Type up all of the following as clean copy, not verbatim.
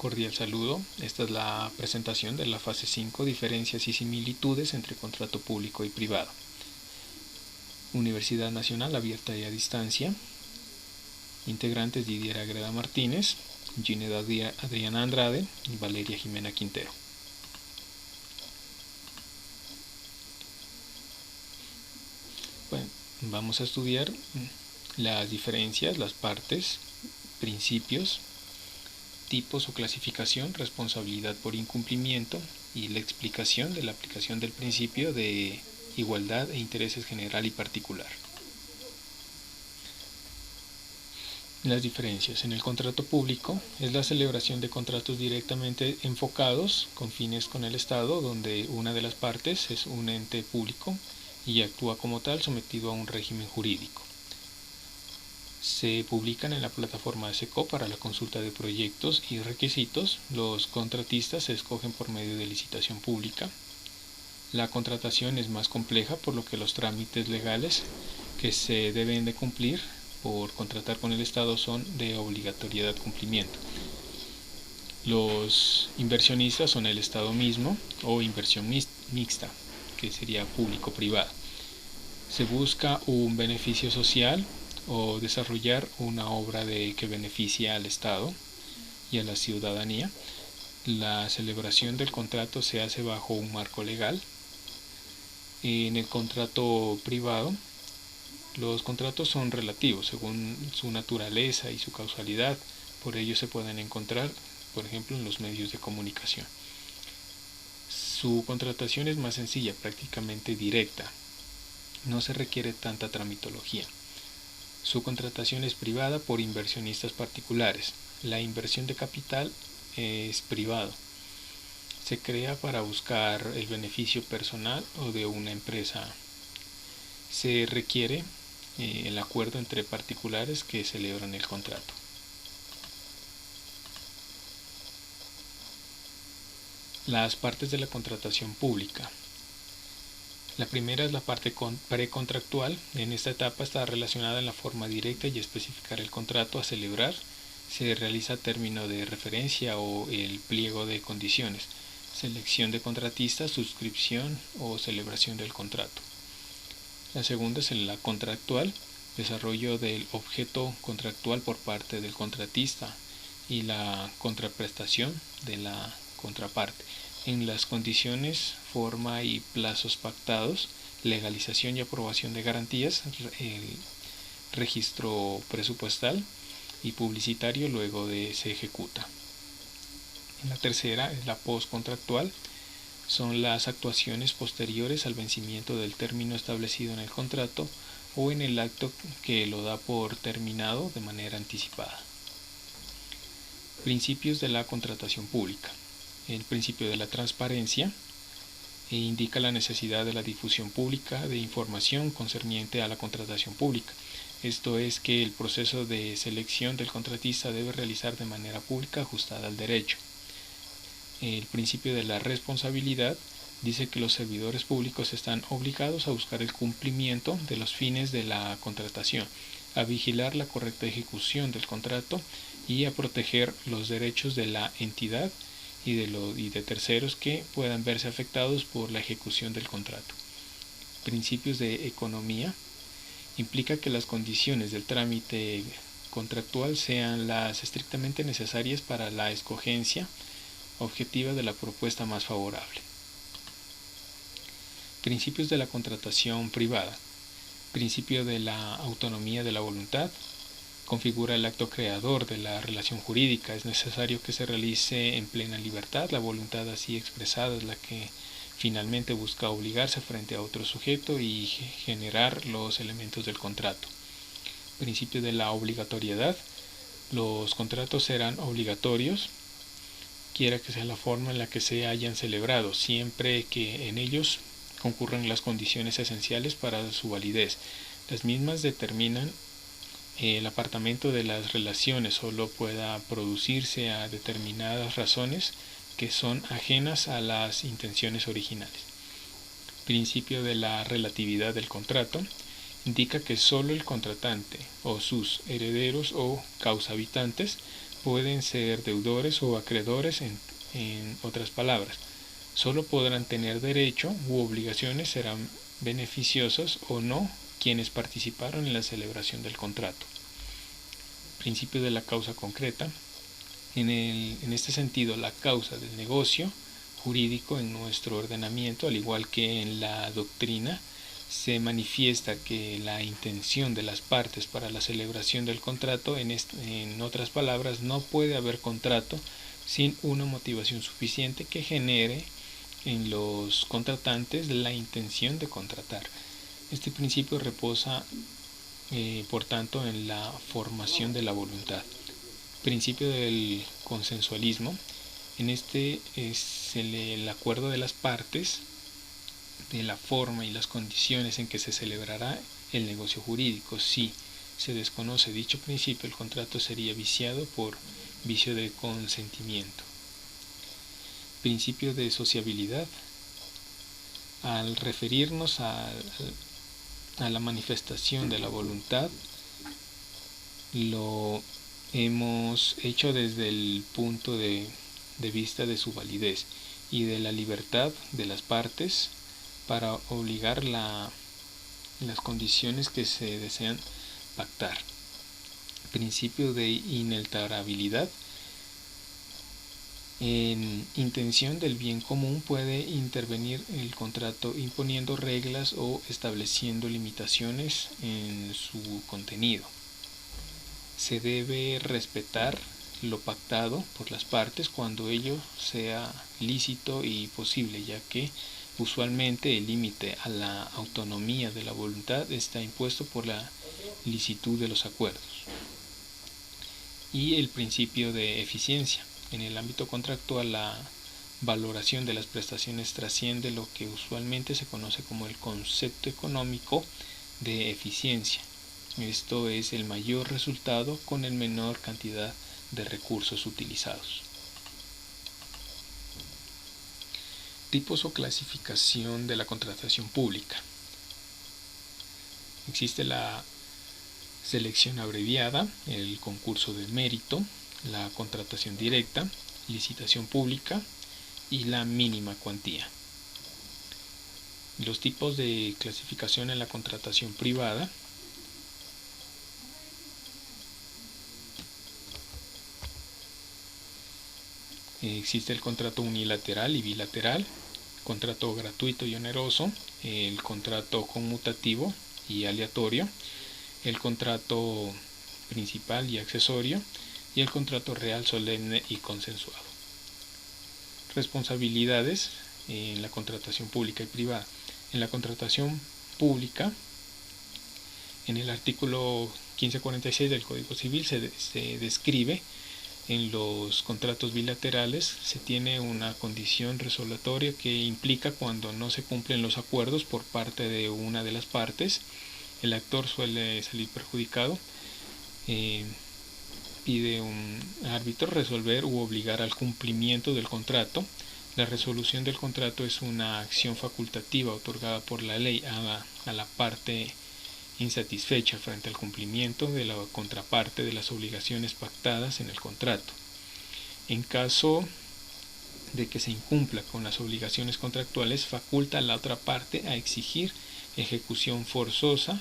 Cordial saludo. Esta es la presentación de la fase 5, diferencias y similitudes entre contrato público y privado. Universidad Nacional Abierta y a Distancia. Integrantes: Didier Agreda Martínez, Gineda Adriana Andrade y Valeria Jimena Quintero. Bueno, vamos a estudiar las diferencias, las partes, principios, tipos o clasificación, responsabilidad por incumplimiento y la explicación de la aplicación del principio de igualdad e intereses general y particular. Las diferencias. En el contrato público es la celebración de contratos directamente enfocados con fines con el Estado, donde una de las partes es un ente público y actúa como tal sometido a un régimen jurídico. Se publican en la plataforma de SECO para la consulta de proyectos y requisitos. Los contratistas se escogen por medio de licitación pública. La contratación es más compleja, por lo que los trámites legales que se deben de cumplir por contratar con el Estado son de obligatoriedad cumplimiento. Los inversionistas son el Estado mismo o inversión mixta, que sería público-privada. Se busca un beneficio social o desarrollar una obra que beneficie al Estado y a la ciudadanía. La celebración del contrato se hace bajo un marco legal. En el contrato privado, los contratos son relativos según su naturaleza y su causalidad, por ello se pueden encontrar, por ejemplo, en los medios de comunicación. Su contratación es más sencilla, prácticamente directa, no se requiere tanta tramitología. Su contratación es privada por inversionistas particulares. La inversión de capital es privado. Se crea para buscar el beneficio personal o de una empresa. Se requiere el acuerdo entre particulares que celebran el contrato. Las partes de la contratación pública. La primera es la parte precontractual. En esta etapa está relacionada en la forma directa y especificar el contrato a celebrar. Se realiza término de referencia o el pliego de condiciones, selección de contratistas, suscripción o celebración del contrato. La segunda es la contractual, desarrollo del objeto contractual por parte del contratista y la contraprestación de la contraparte. En las condiciones, forma y plazos pactados, legalización y aprobación de garantías, el registro presupuestal y publicitario luego se ejecuta. La tercera es la postcontractual, son las actuaciones posteriores al vencimiento del término establecido en el contrato o en el acto que lo da por terminado de manera anticipada. Principios de la contratación pública. El principio de la transparencia indica la necesidad de la difusión pública de información concerniente a la contratación pública. Esto es que el proceso de selección del contratista debe realizar de manera pública ajustada al derecho. El principio de la responsabilidad dice que los servidores públicos están obligados a buscar el cumplimiento de los fines de la contratación, a vigilar la correcta ejecución del contrato y a proteger los derechos de la entidad y de terceros que puedan verse afectados por la ejecución del contrato. Principios de economía implica que las condiciones del trámite contractual sean las estrictamente necesarias para la escogencia objetiva de la propuesta más favorable. Principios de la contratación privada. Principio de la autonomía de la voluntad. Configura el acto creador de la relación jurídica. Es necesario que se realice en plena libertad. La voluntad así expresada es la que finalmente busca obligarse frente a otro sujeto y generar los elementos del contrato. Principio de la obligatoriedad. Los contratos serán obligatorios, quiera que sea la forma en la que se hayan celebrado, siempre que en ellos concurran las condiciones esenciales para su validez. Las mismas determinan el apartamiento de las relaciones, solo pueda producirse a determinadas razones que son ajenas a las intenciones originales. Principio de la relatividad del contrato indica que solo el contratante o sus herederos o causahabitantes pueden ser deudores o acreedores, en otras palabras. Solo podrán tener derecho u obligaciones, serán beneficiosos o no quienes participaron en la celebración del contrato. Principio de la causa concreta. En este sentido, la causa del negocio jurídico en nuestro ordenamiento, al igual que en la doctrina, se manifiesta que la intención de las partes para la celebración del contrato, en otras palabras, no puede haber contrato sin una motivación suficiente que genere en los contratantes la intención de contratar. Este principio reposa, por tanto, en la formación de la voluntad. Principio del consensualismo. En este es el acuerdo de las partes de la forma y las condiciones en que se celebrará el negocio jurídico. Si se desconoce dicho principio, el contrato sería viciado por vicio de consentimiento. Principio de sociabilidad. Al referirnos a la manifestación de la voluntad, lo hemos hecho desde el punto de vista de su validez y de la libertad de las partes para obligar las condiciones que se desean pactar. Principio de inalterabilidad. En intención del bien común puede intervenir el contrato imponiendo reglas o estableciendo limitaciones en su contenido. Se debe respetar lo pactado por las partes cuando ello sea lícito y posible, ya que usualmente el límite a la autonomía de la voluntad está impuesto por la licitud de los acuerdos. Y el principio de eficiencia. En el ámbito contractual, la valoración de las prestaciones trasciende lo que usualmente se conoce como el concepto económico de eficiencia. Esto es el mayor resultado con el menor cantidad de recursos utilizados. Tipos o clasificación de la contratación pública. Existe la selección abreviada, el concurso de mérito, la contratación directa, licitación pública y la mínima cuantía. Los tipos de clasificación en la contratación privada. Existe el contrato unilateral y bilateral, contrato gratuito y oneroso, el contrato conmutativo y aleatorio, el contrato principal y accesorio y el contrato real, solemne y consensuado. Responsabilidades en la contratación pública y privada. En la contratación pública, en el artículo 1546 del Código Civil se describe en los contratos bilaterales se tiene una condición resolatoria que implica cuando no se cumplen los acuerdos por parte de una de las partes, el actor suele salir perjudicado, pide un árbitro resolver u obligar al cumplimiento del contrato. La resolución del contrato es una acción facultativa otorgada por la ley a la parte insatisfecha frente al cumplimiento de la contraparte de las obligaciones pactadas en el contrato. En caso de que se incumpla con las obligaciones contractuales, faculta a la otra parte a exigir ejecución forzosa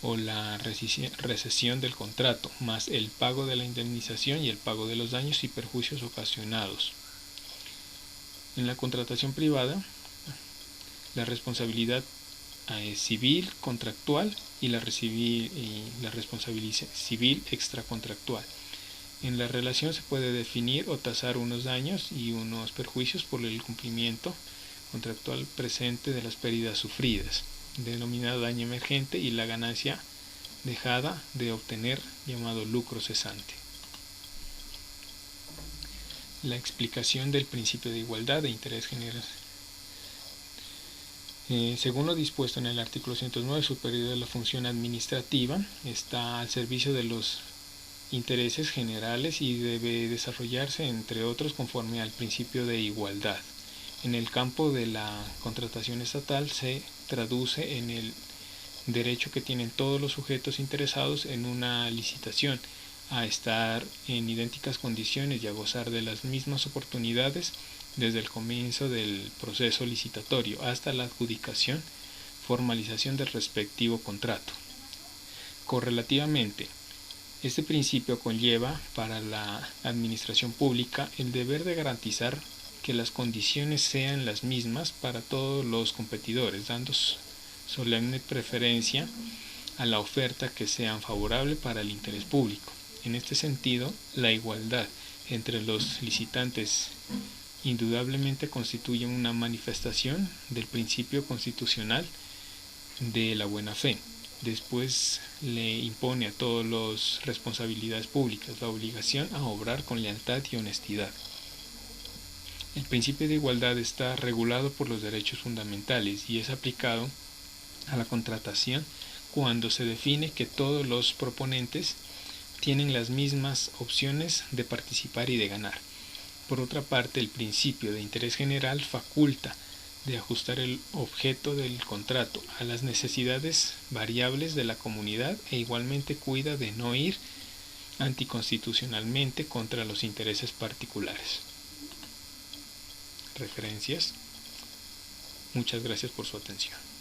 o la rescisión del contrato, más el pago de la indemnización y el pago de los daños y perjuicios ocasionados. En la contratación privada, la responsabilidad civil contractual y la responsabilidad civil extracontractual. En la relación se puede definir o tasar unos daños y unos perjuicios por el cumplimiento contractual presente de las pérdidas sufridas, denominado daño emergente, y la ganancia dejada de obtener, llamado lucro cesante. La explicación del principio de igualdad de interés general. Según lo dispuesto en el artículo 109, superior de la función administrativa, está al servicio de los intereses generales y debe desarrollarse, entre otros, conforme al principio de igualdad. En el campo de la contratación estatal se traduce en el derecho que tienen todos los sujetos interesados en una licitación a estar en idénticas condiciones y a gozar de las mismas oportunidades desde el comienzo del proceso licitatorio hasta la adjudicación, formalización del respectivo contrato. Correlativamente, este principio conlleva para la administración pública el deber de garantizar que las condiciones sean las mismas para todos los competidores, dando solemne preferencia a la oferta que sean favorable para el interés público. En este sentido, la igualdad entre los licitantes indudablemente constituye una manifestación del principio constitucional de la buena fe. Después le impone a todos los responsabilidades públicas la obligación a obrar con lealtad y honestidad. El principio de igualdad está regulado por los derechos fundamentales y es aplicado a la contratación cuando se define que todos los proponentes tienen las mismas opciones de participar y de ganar. Por otra parte, el principio de interés general faculta de ajustar el objeto del contrato a las necesidades variables de la comunidad e igualmente cuida de no ir anticonstitucionalmente contra los intereses particulares. Referencias. Muchas gracias por su atención.